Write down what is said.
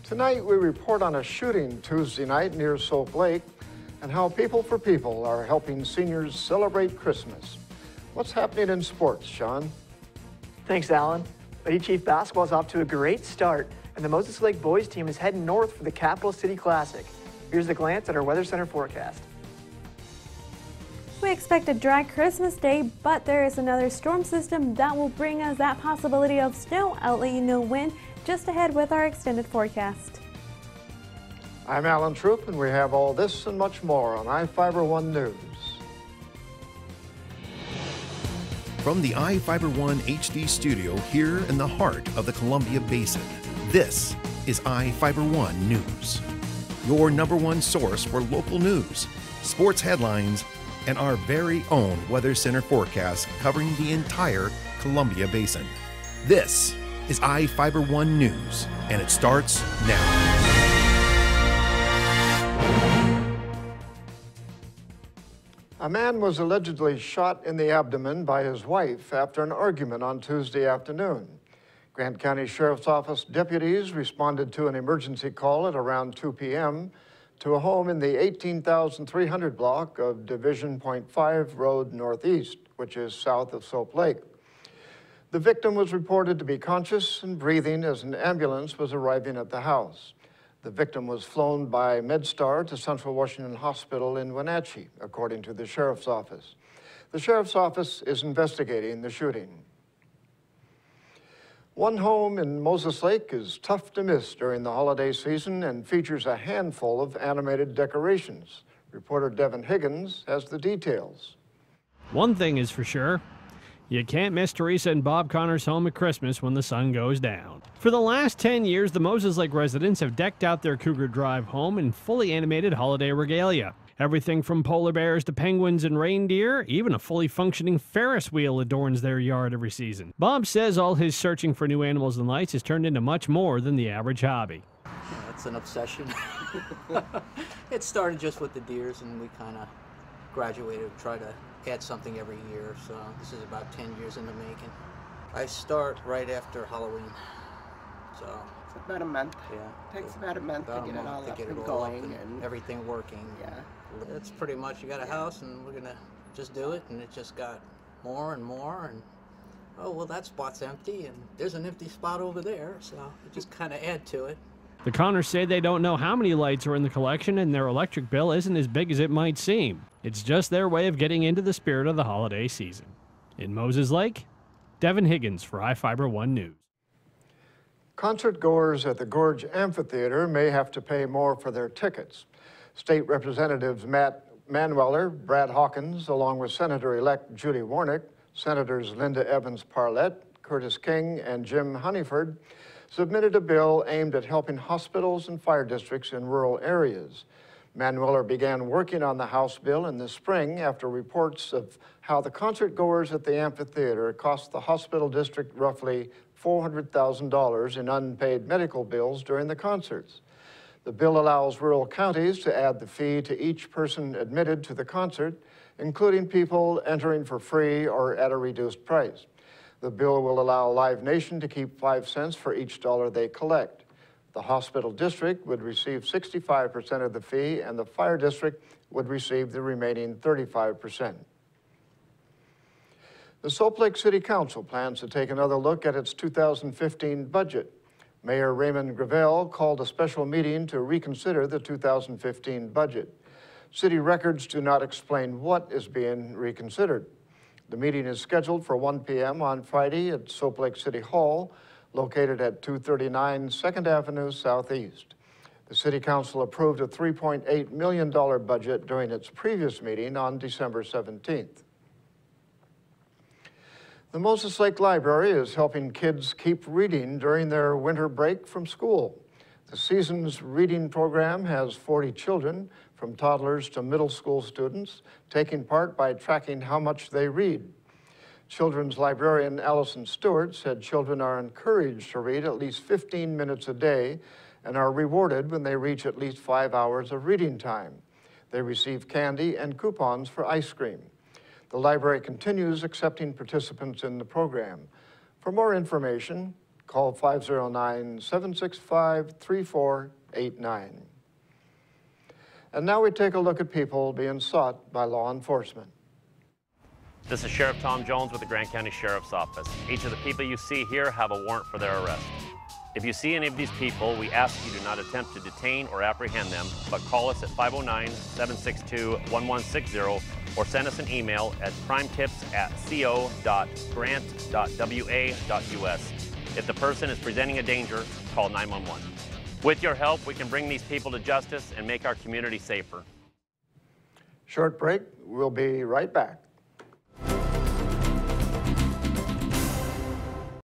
Tonight we report on a shooting Tuesday night near Soap Lake and how People for People are helping seniors celebrate Christmas. What's happening in sports, Sean? Thanks, Alan. Lady Chief basketball is off to a great start, and the Moses Lake boys team is heading north for the Capital City Classic. Here's a glance at our Weather Center forecast. We expect a dry Christmas day, but there is another storm system that will bring us that possibility of snow. I'll let you know when just ahead with our extended forecast. I'm Alan Troop, and we have all this and much more on Ifiber One News. From the Ifiber One HD studio here in the heart of the Columbia Basin, this is Ifiber One News, your #1 source for local news, sports headlines, and our very own Weather Center forecast covering the entire Columbia Basin. This is Ifiber One News, and it starts now. A man was allegedly shot in the abdomen by his wife after an argument on Tuesday afternoon. Grant County Sheriff's Office deputies responded to an emergency call at around 2 p.m. to a home in the 18,300 block of Division .5 Road Northeast, which is south of Soap Lake. The victim was reported to be conscious and breathing as an ambulance was arriving at the house. The victim was flown by MedStar to Central Washington Hospital in Wenatchee, according to the Sheriff's Office. The Sheriff's Office is investigating the shooting. One home in Moses Lake is tough to miss during the holiday season and features a handful of animated decorations. Reporter Devin Higgins has the details. One thing is for sure, you can't miss Teresa and Bob Connor's home at Christmas when the sun goes down. For the last 10 years, the Moses Lake residents have decked out their Cougar Drive home in fully animated holiday regalia. Everything from polar bears to penguins and reindeer, even a fully functioning Ferris wheel adorns their yard every season. Bob says all his searching for new animals and lights has turned into much more than the average hobby. It's an obsession. It started just with the deers, and we kind of graduated, try to add something every year, so this is about 10 years in the making. I start right after Halloween, so. It's about a month. Yeah. Takes about a month to get it all up and going and everything working. Yeah. It's pretty much, you got a house and we're gonna just do it, and it just got more and more, and oh, well, that spot's empty and there's an empty spot over there, so it just kind of add to it. The Connors say they don't know how many lights are in the collection, and their electric bill isn't as big as it might seem. It's just their way of getting into the spirit of the holiday season. In Moses Lake, Devin Higgins for Ifiber One News. Concert goers at the Gorge Amphitheater may have to pay more for their tickets. State Representatives Matt Manueller, Brad Hawkins, along with Senator-elect Judy Warnick, Senators Linda Evans-Parlett, Curtis King, and Jim Honeyford, submitted a bill aimed at helping hospitals and fire districts in rural areas. Manueller began working on the House bill in the spring after reports of how the concert goers at the amphitheater cost the hospital district roughly $400,000 in unpaid medical bills during the concerts. The bill allows rural counties to add the fee to each person admitted to the concert, including people entering for free or at a reduced price. The bill will allow Live Nation to keep 5 cents for each dollar they collect. The hospital district would receive 65% of the fee, and the fire district would receive the remaining 35%. The Soap Lake City Council plans to take another look at its 2015 budget. Mayor Raymond Gravel called a special meeting to reconsider the 2015 budget. City records do not explain what is being reconsidered. The meeting is scheduled for 1 p.m. on Friday at Soap Lake City Hall, located at 239 2nd Avenue Southeast. The City Council approved a $3.8 million budget during its previous meeting on December 17th. The Moses Lake Library is helping kids keep reading during their winter break from school. The season's reading program has 40 children, from toddlers to middle school students, taking part by tracking how much they read. Children's librarian Allison Stewart said children are encouraged to read at least 15 minutes a day and are rewarded when they reach at least 5 hours of reading time. They receive candy and coupons for ice cream. The library continues accepting participants in the program. For more information, Call 509-765-3489. And now we take a look at people being sought by law enforcement. This is Sheriff Tom Jones with the Grant County Sheriff's Office. Each of the people you see here have a warrant for their arrest. If you see any of these people, we ask you do not attempt to detain or apprehend them, but call us at 509-762-1160 or send us an email at crimetips@co.grant.wa.us. If the person is presenting a danger, call 911. With your help, we can bring these people to justice and make our community safer. Short break. We'll be right back.